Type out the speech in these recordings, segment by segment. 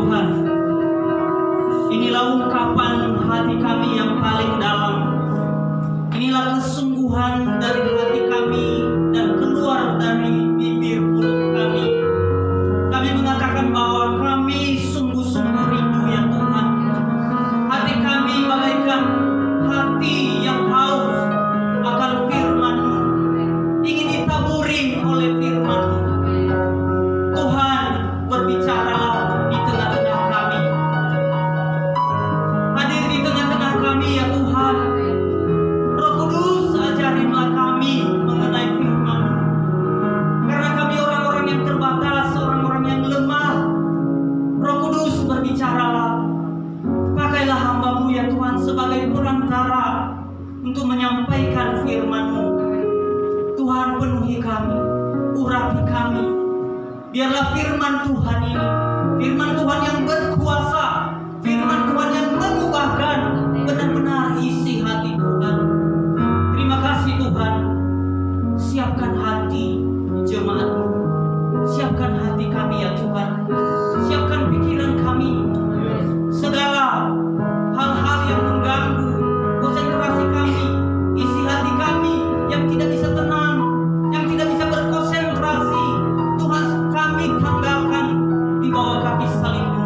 Tuhan, inilah ungkapan hati kami yang paling dalam. Inilah kesungguhan dari hati kami dan keluar dari bibir mulut kami. Kami mengatakan bahwa kami sungguh-sungguh rindu ya Tuhan. Hati kami bagaikan hati yang haus akan firman-Mu, ingin ditaburi oleh firman-Mu. Tuhan, berbicaralah di tengah-tengah kami. Hadir di tengah-tengah kami ya Tuhan. Roh Kudus, ajarinlah kami mengenai firman-Mu. Karena kami orang-orang yang terbatas, orang-orang yang lemah. Roh Kudus, berbicaralah. Pakailah hamba-Mu ya Tuhan sebagai perantara untuk menyampaikan firman-Mu. Tuhan, penuhi kami, urapi kami. Biarlah firman Tuhan ini, firman Tuhan yang berkuasa, firman Tuhan yang mengubahkan, benar-benar isi hati Tuhan. Terima kasih Tuhan. Siapkan hati jemaat-Mu, siapkan hati kami ya Tuhan, siapkan pikiran kami. Segala hal-hal yang mengganggu konsentrasi kami, isi hati kami yang tidak bisa tenang, yang tidak bisa berkonsentrasi, Tuhan kami tanggalkan di bawah kaki salib-Mu.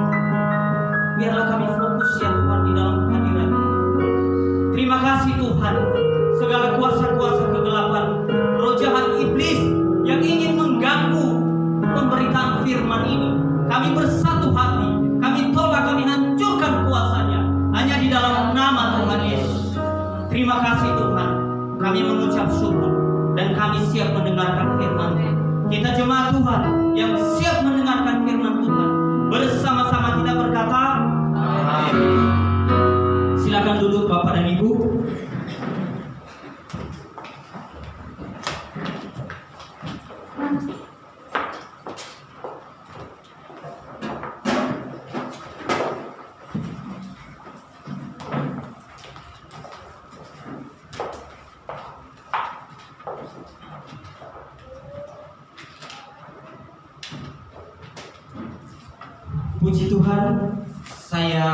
Biarlah kami fokus ya Tuhan di dalam hadirat-Mu. Terima kasih Tuhan. Segala kuasa-kuasa kegelapan, roh jahat iblis yang ingin mengganggu pemberitaan firman ini, kami bersatu hati, kami tolak, kami hancurkan kuasanya hanya di dalam nama Tuhan Yesus. Terima kasih Tuhan. Kami mengucap syukur dan kami siap mendengarkan firman. Kita jemaat Tuhan yang siap mendengarkan firman Tuhan, bersama-sama kita berkata amin. Silakan duduk Bapak dan Ibu. Puji Tuhan, saya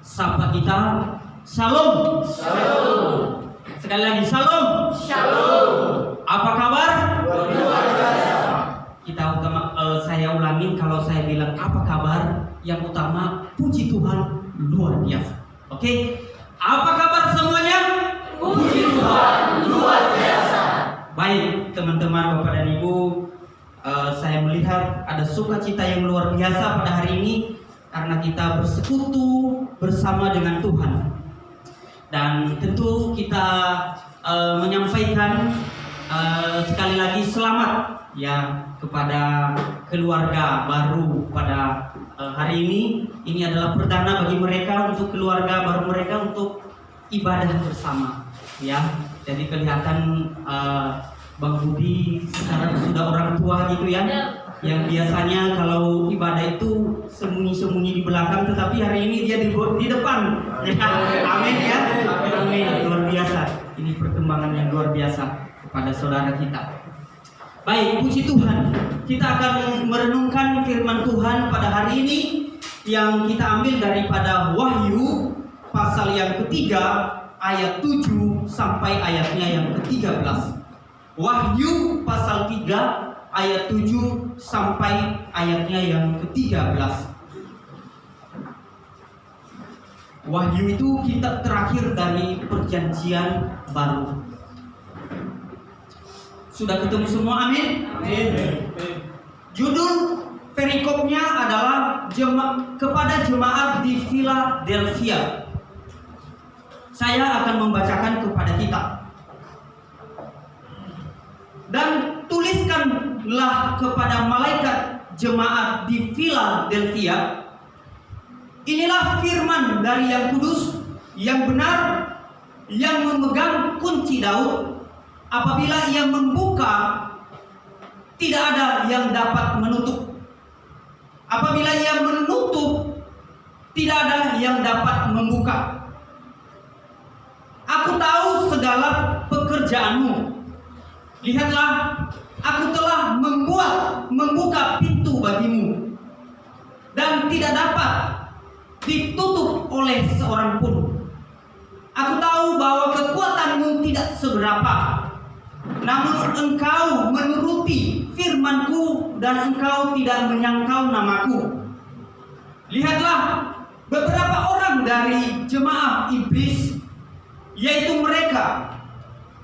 sapa kita. Shalom. Shalom. Sekali lagi, shalom. Shalom. Apa kabar? Luar biasa. Saya ulangin, kalau saya bilang apa kabar, yang utama puji Tuhan luar biasa. Oke? Apa kabar semuanya? Puji Tuhan luar biasa. Baik, teman-teman, Bapak dan Ibu, saya melihat ada sukacita yang luar biasa pada hari ini karena kita bersekutu bersama dengan Tuhan. Dan tentu kita menyampaikan sekali lagi selamat ya kepada keluarga baru pada hari ini. Ini adalah perdana bagi mereka, untuk keluarga baru mereka untuk ibadah bersama ya. Jadi kelihatan Bang Budi sekarang sudah orang tua gitu ya, yang biasanya kalau ibadah itu sembunyi-sembunyi di belakang, tetapi hari ini dia di depan ya. Amin ya. Amin. Luar biasa. Ini perkembangan yang luar biasa kepada saudara kita. Baik, puji Tuhan. Kita akan merenungkan firman Tuhan pada hari ini yang kita ambil daripada Wahyu pasal yang ketiga ayat 7 sampai ayatnya yang ke-13. Wahyu pasal 3 ayat 7 sampai ayatnya yang ke-13. Wahyu itu kitab terakhir dari perjanjian baru. Sudah ketemu semua? Amin. Amin. Judul perikopnya adalah kepada jemaat di Philadelphia. Saya akan membacakan kepada kita. Dan tuliskanlah kepada malaikat jemaat di Philadelphia, inilah firman dari yang kudus, yang benar, yang memegang kunci Daud. Apabila ia membuka, tidak ada yang dapat menutup. Apabila ia menutup, tidak ada yang dapat membuka. Aku tahu segala pekerjaanmu. Lihatlah, aku telah membuka pintu bagimu, dan yang tidak dapat ditutup oleh seorang pun. Aku tahu bahwa kekuatanmu tidak seberapa, namun engkau menuruti firman-Ku dan engkau tidak menyangkal namaku. Lihatlah beberapa orang dari jemaah iblis, yaitu mereka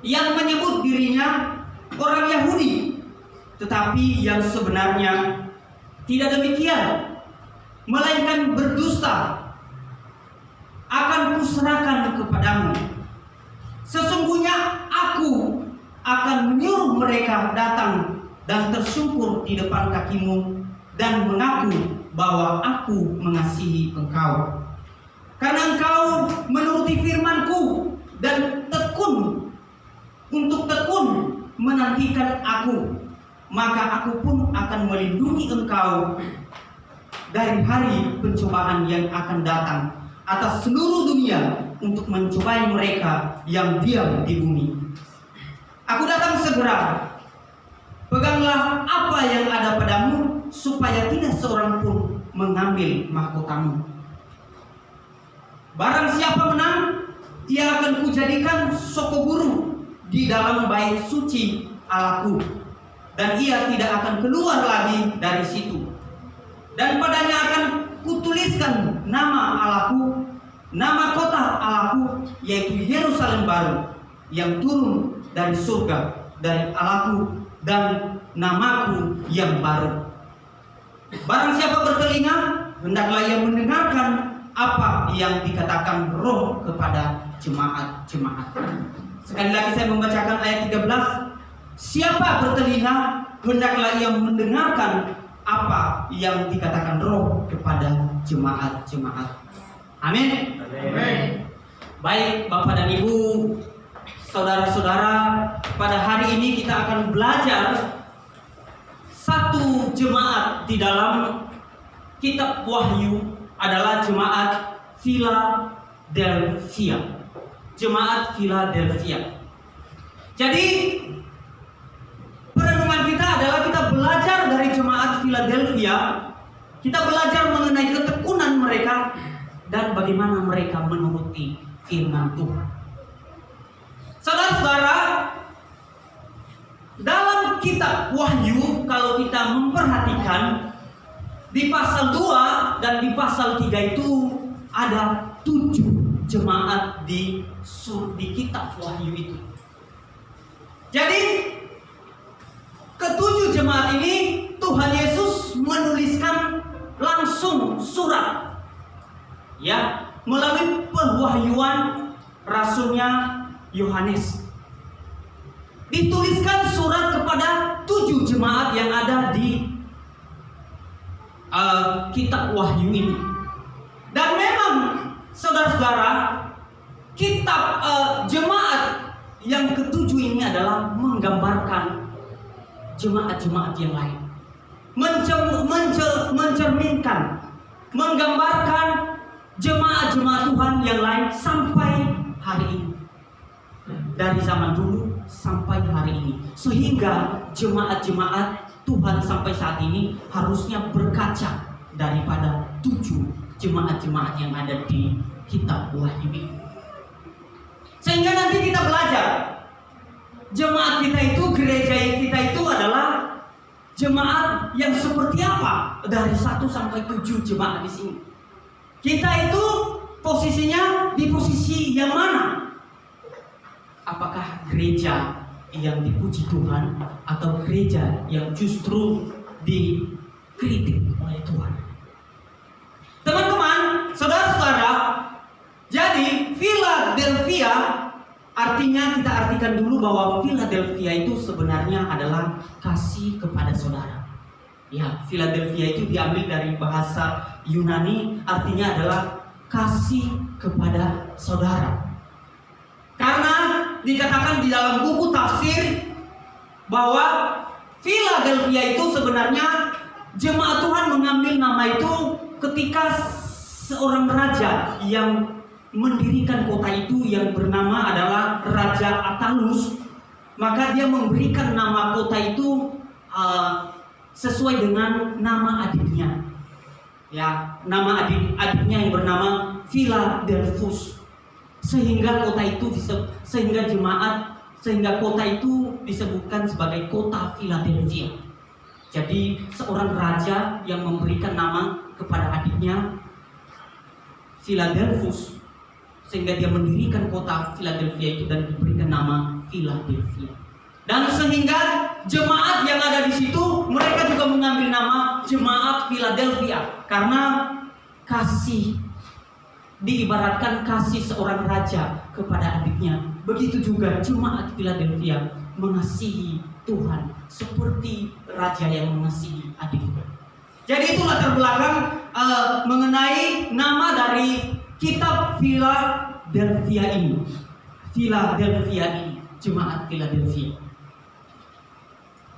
yang menyebut dirinya orang Yahudi, tetapi yang sebenarnya tidak demikian, melainkan berdusta. Akan kuserahkan kepadamu. Sesungguhnya aku akan menyuruh mereka datang dan tersungkur di depan kakimu dan mengaku bahwa aku mengasihi engkau. Karena engkau menuruti firman-Ku dan tekun menantikan aku, maka aku pun akan melindungi engkau dari hari pencobaan yang akan datang atas seluruh dunia untuk mencobai mereka yang diam di bumi. Aku datang segera. Peganglah apa yang ada padamu, supaya tidak seorang pun mengambil mahkotamu. Barang siapa menang, ia akan kujadikan sokoguru di dalam bait suci Allahku, dan ia tidak akan keluar lagi dari situ. Dan padanya akan kutuliskan nama Allahku, nama kota Allahku, yaitu Yerusalem baru, yang turun dari surga, dari Allahku, dan namaku yang baru. Barang siapa bertelinga, hendaklah ia mendengarkan apa yang dikatakan Roh kepada jemaat-jemaat. Sekali lagi saya membacakan ayat 13. Siapa bertelinga, hendaklah ia mendengarkan apa yang dikatakan Roh kepada jemaat-jemaat. Amin. Amin. Baik Bapak dan Ibu, saudara-saudara, pada hari ini kita akan belajar satu jemaat di dalam kitab Wahyu, adalah jemaat Philadelphia. Jemaat Philadelphia. Jadi perenungan kita adalah kita belajar dari jemaat Philadelphia. Kita belajar mengenai ketekunan mereka dan bagaimana mereka menuruti firman Tuhan. Saudara-saudara, dalam kitab Wahyu, kalau kita memperhatikan di pasal 2 dan di pasal 3 itu ada 7 jemaat di kitab Wahyu itu. Jadi ketujuh jemaat ini Tuhan Yesus menuliskan langsung surat, ya, melalui pewahyuan rasulnya Yohanes. Dituliskan surat kepada 7 jemaat yang ada di kitab Wahyu ini. Dan memang saudara-saudara, kitab jemaat yang ketujuh ini adalah menggambarkan jemaat-jemaat yang lain, mencerminkan, menggambarkan jemaat-jemaat Tuhan yang lain sampai hari ini, dari zaman dulu sampai hari ini, sehingga jemaat-jemaat Tuhan sampai saat ini harusnya berkaca daripada 7 jemaat-jemaat yang ada di kitab Wahyu ini. Sehingga nanti kita belajar jemaat kita itu, gereja kita itu adalah jemaat yang seperti apa dari 1 sampai 7 jemaat di sini. Kita itu posisinya di posisi yang mana? Apakah gereja yang dipuji Tuhan atau gereja yang justru dikritik oleh Tuhan? Teman-teman, saudara-saudara, jadi Philadelphia artinya, kita artikan dulu bahwa Philadelphia itu sebenarnya adalah kasih kepada saudara. Ya, Philadelphia itu diambil dari bahasa Yunani, artinya adalah kasih kepada saudara. Karena dikatakan di dalam buku tafsir bahwa Philadelphia itu sebenarnya jemaat Tuhan mengambil nama itu ketika seorang raja yang mendirikan kota itu yang bernama adalah Raja Attalus, maka dia memberikan nama kota itu sesuai dengan nama adiknya. Ya, nama adiknya yang bernama Philadelphus. Sehingga kota itu disebutkan sebagai kota Philadelphia. Jadi seorang raja yang memberikan nama kepada adiknya Philadelphus, sehingga dia mendirikan kota Philadelphia itu dan diberikan nama Philadelphia. Dan sehingga jemaat yang ada di situ, mereka juga mengambil nama jemaat Philadelphia, karena kasih, diibaratkan kasih seorang raja kepada adiknya. Begitu juga jemaat Philadelphia mengasihi Tuhan seperti raja yang mengasihi adiknya. Jadi itu latar belakang mengenai nama dari kitab Philadelphia ini. Jemaat Philadelphia.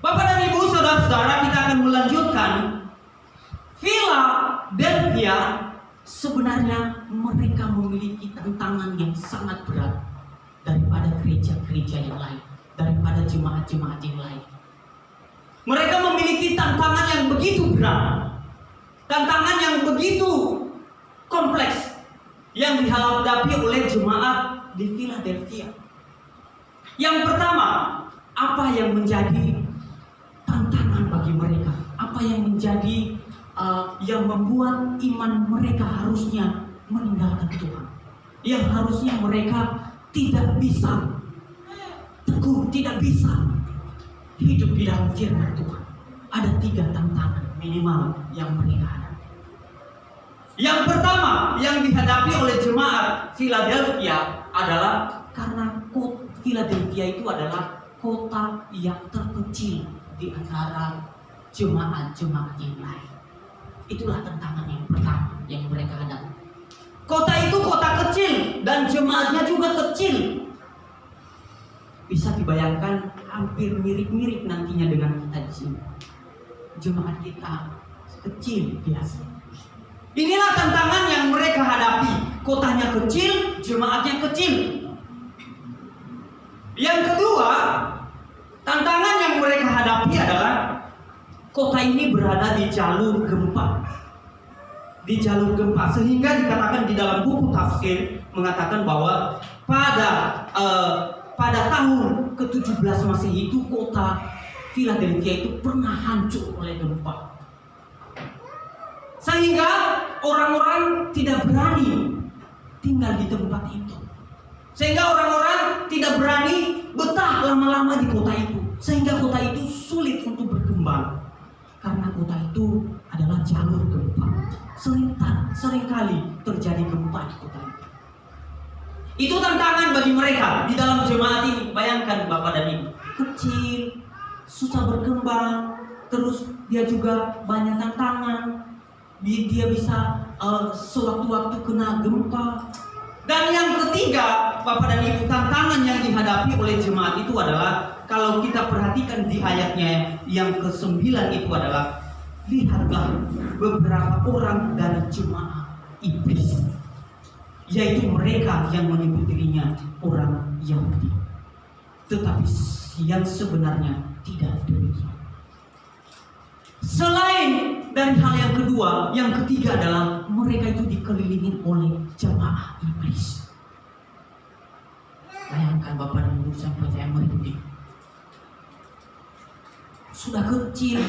Bapak dan Ibu, saudara-saudara, kita akan melanjutkan. Philadelphia sebenarnya mereka memiliki tantangan yang sangat berat daripada gereja-gereja yang lain, daripada jemaat-jemaat yang lain. Mereka memiliki tantangan yang begitu berat, tantangan yang begitu kompleks yang dihadapi oleh jemaat di Philadelphia. Yang pertama, apa yang menjadi tantangan bagi mereka? Apa yang menjadi yang membuat iman mereka harusnya meninggalkan Tuhan? Yang harusnya mereka tidak bisa teguh, tidak bisa hidup di dalam firman Tuhan. Ada 3 tantangan minimal yang mereka hadapi. Yang pertama yang dihadapi oleh jemaat Philadelphia adalah karena Philadelphia itu adalah kota yang terkecil di antara jemaat-jemaat yang lain. Itulah tantangan yang pertama yang mereka hadapi. Kota itu kota kecil dan jemaatnya juga kecil. Bisa dibayangkan hampir mirip-mirip nantinya dengan kita di sini. Jemaat kita kecil biasa. Inilah tantangan yang mereka hadapi. Kotanya kecil, jemaatnya kecil. Yang kedua, tantangan yang mereka hadapi adalah kota ini berada di jalur gempa. Di jalur gempa, sehingga dikatakan di dalam buku tafsir mengatakan bahwa pada tahun ke-17 Masehi itu kota Philadelphia itu pernah hancur oleh gempa. Sehingga orang-orang tidak berani tinggal di tempat itu. Sehingga orang-orang tidak berani betah lama-lama di kota itu. Sehingga kota itu sulit untuk berkembang. Karena kota itu adalah jalur gempa. Seringkali terjadi gempa di kota itu. Itu tantangan bagi mereka di dalam jemaat ini. Bayangkan Bapak dan Ibu, kecil, susah berkembang, terus dia juga banyak tantangan. Dia bisa sewaktu-waktu kena gempa. Dan yang ketiga, Bapak dan Ibu, tantangan yang dihadapi oleh jemaat itu adalah, kalau kita perhatikan di ayatnya yang ke-9 itu adalah, lihatlah beberapa orang dari jemaat iblis, yaitu mereka yang menyebut dirinya orang Yahudi, tetapi yang sebenarnya tidak demikian. Selain dari hal yang kedua, yang ketiga adalah mereka itu dikelilingi oleh jemaah iblis. Bayangkan Bapak dan Ibu, sampai saya merinding. Sudah kecil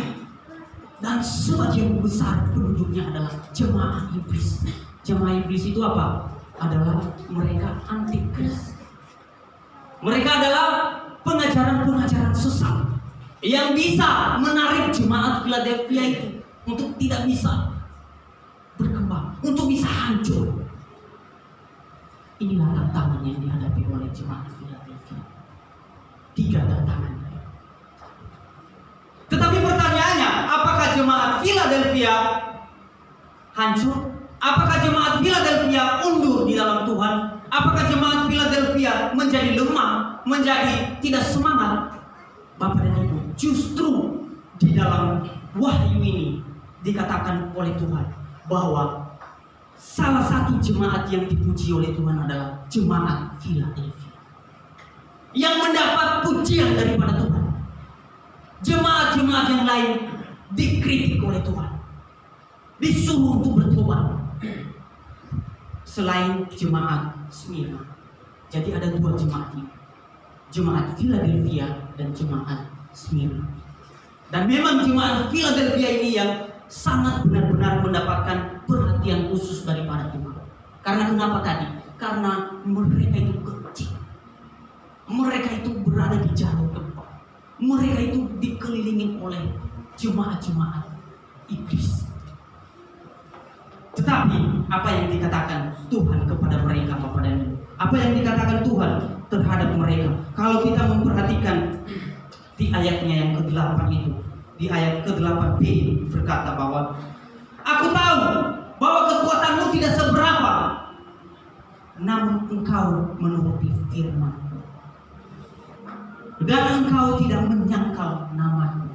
dan sebagian besar penduduknya adalah jemaah iblis. Jemaah iblis itu apa? Adalah mereka antikris. Mereka adalah pengajaran-pengajaran sesat yang bisa menarik jemaat Philadelphia itu untuk tidak bisa berkembang, untuk bisa hancur. Inilah tantangan yang dihadapi oleh jemaat Philadelphia. 3 tantangan. Tetapi pertanyaannya, apakah jemaat Philadelphia hancur? Apakah jemaat Philadelphia undur di dalam Tuhan? Apakah jemaat Philadelphia menjadi lemah, menjadi tidak semangat? Bapak dan Ibu, justru di dalam wahyu ini dikatakan oleh Tuhan bahwa salah satu jemaat yang dipuji oleh Tuhan adalah jemaat Philadelphia, yang mendapat pujian daripada Tuhan. Jemaat-jemaat yang lain dikritik oleh Tuhan. disuruh untuk bertobat. Selain jemaat Smyrna, jadi ada dua jemaat ini, jemaat Philadelphia dan jemaat Smyrna. Dan memang jemaat Philadelphia ini yang sangat benar-benar mendapatkan perhatian khusus dari para jemaat. Karena kenapa tadi? Karena mereka itu kecil, mereka itu berada di jalur tempat, mereka itu dikelilingi oleh jemaat-jemaat iblis. Tetapi apa yang dikatakan Tuhan kepada mereka Bapak dan Ibu? Apa yang dikatakan Tuhan terhadap mereka? Kalau kita memperhatikan di ayatnya yang ke-8 itu, di ayat ke-8b berkata bahwa aku tahu bahwa kekuatanmu tidak seberapa, namun engkau menuruti firman dan engkau tidak menyangkal namaku.